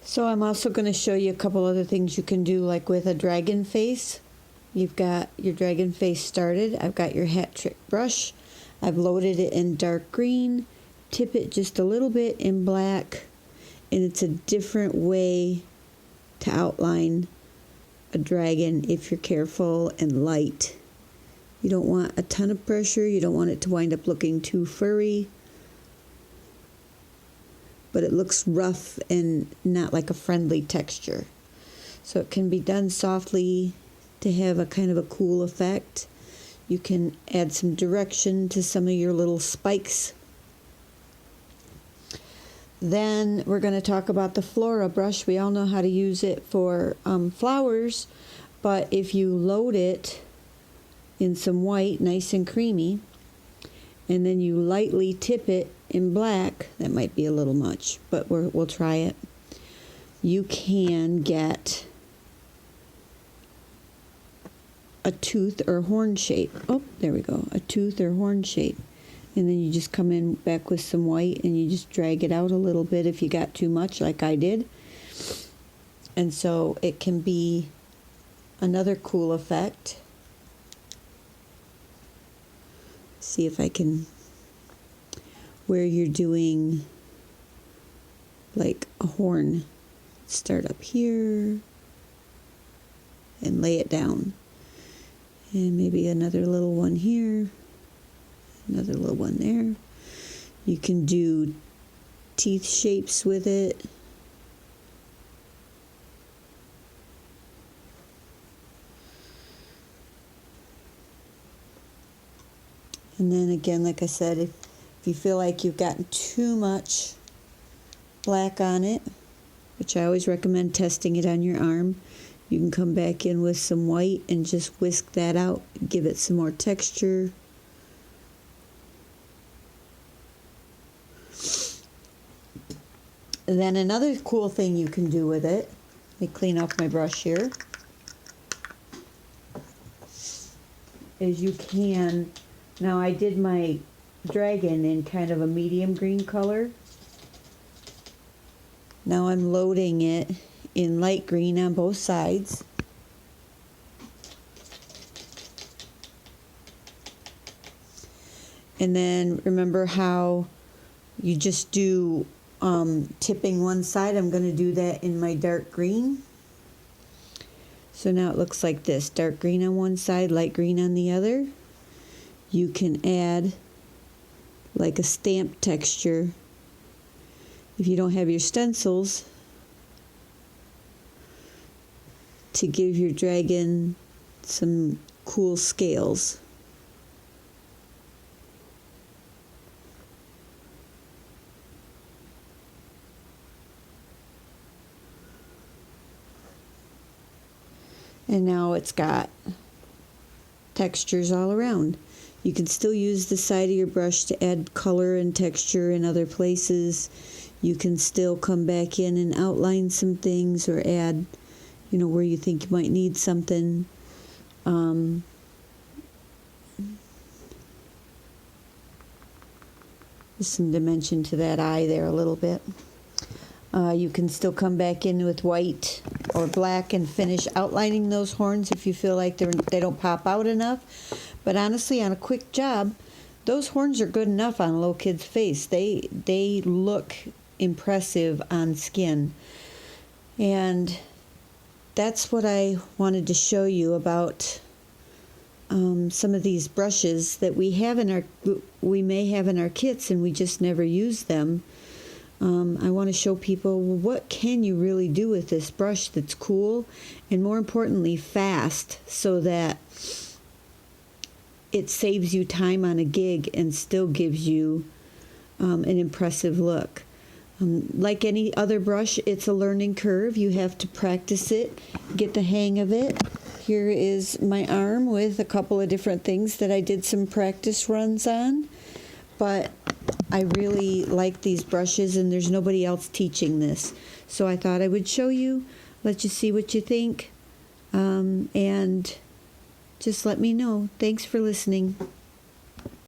So I'm also going to show you a couple other things you can do, like with a dragon face. You've got your dragon face started. I've got your hat trick brush. I've loaded it in dark green. Tip it just a little bit in black. And it's a different way to outline a dragon if you're careful and light. You don't want a ton of pressure. You don't want it to wind up looking too furry. But it looks rough and not like a friendly texture. So it can be done softly to have a kind of a cool effect. You can add some direction to some of your little spikes. Then we're going to talk about the Flora brush. We all know how to use it for flowers, but if you load it in some white, nice and creamy, and then you lightly tip it in black, that might be a little much, but we'll try it. You can get a tooth or horn shape. Oh, there we go, a tooth or horn shape. And then you just come in back with some white and you just drag it out a little bit if you got too much, like I did. And so it can be another cool effect. See if I can, where you're doing like a horn, start up here and lay it down. And maybe another little one here, another little one there. You can do teeth shapes with it. And then again, like I said, if you feel like you've gotten too much black on it, which I always recommend testing it on your arm, you can come back in with some white and just whisk that out, give it some more texture. And then another cool thing you can do with it, let me clean off my brush here, is you can, now I did my dragon in kind of a medium green color. Now I'm loading it in light green on both sides. And then remember how you just do tipping one side. I'm going to do that in my dark green. So now it looks like this, dark green on one side, light green on the other. You can add like a stamp texture if you don't have your stencils to give your dragon some cool scales. And now it's got textures all around. You can still use the side of your brush to add color and texture in other places. You can still come back in and outline some things or add, you know, where you think you might need something. There's some dimension to that eye there a little bit. You can still come back in with white or black and finish outlining those horns if you feel like they don't pop out enough. But honestly, on a quick job, those horns are good enough on a little kid's face. They look impressive on skin. And that's what I wanted to show you about some of these brushes that we may have in our kits and we just never use them. I want to show people, well, what can you really do with this brush that's cool and more importantly fast, so that it saves you time on a gig and still gives you an impressive look. Like any other brush, it's a learning curve. You have to practice it, get the hang of it. Here is my arm with a couple of different things that I did some practice runs on. But I really like these brushes and there's nobody else teaching this. So I thought I would show you, let you see what you think, and just let me know. Thanks for listening.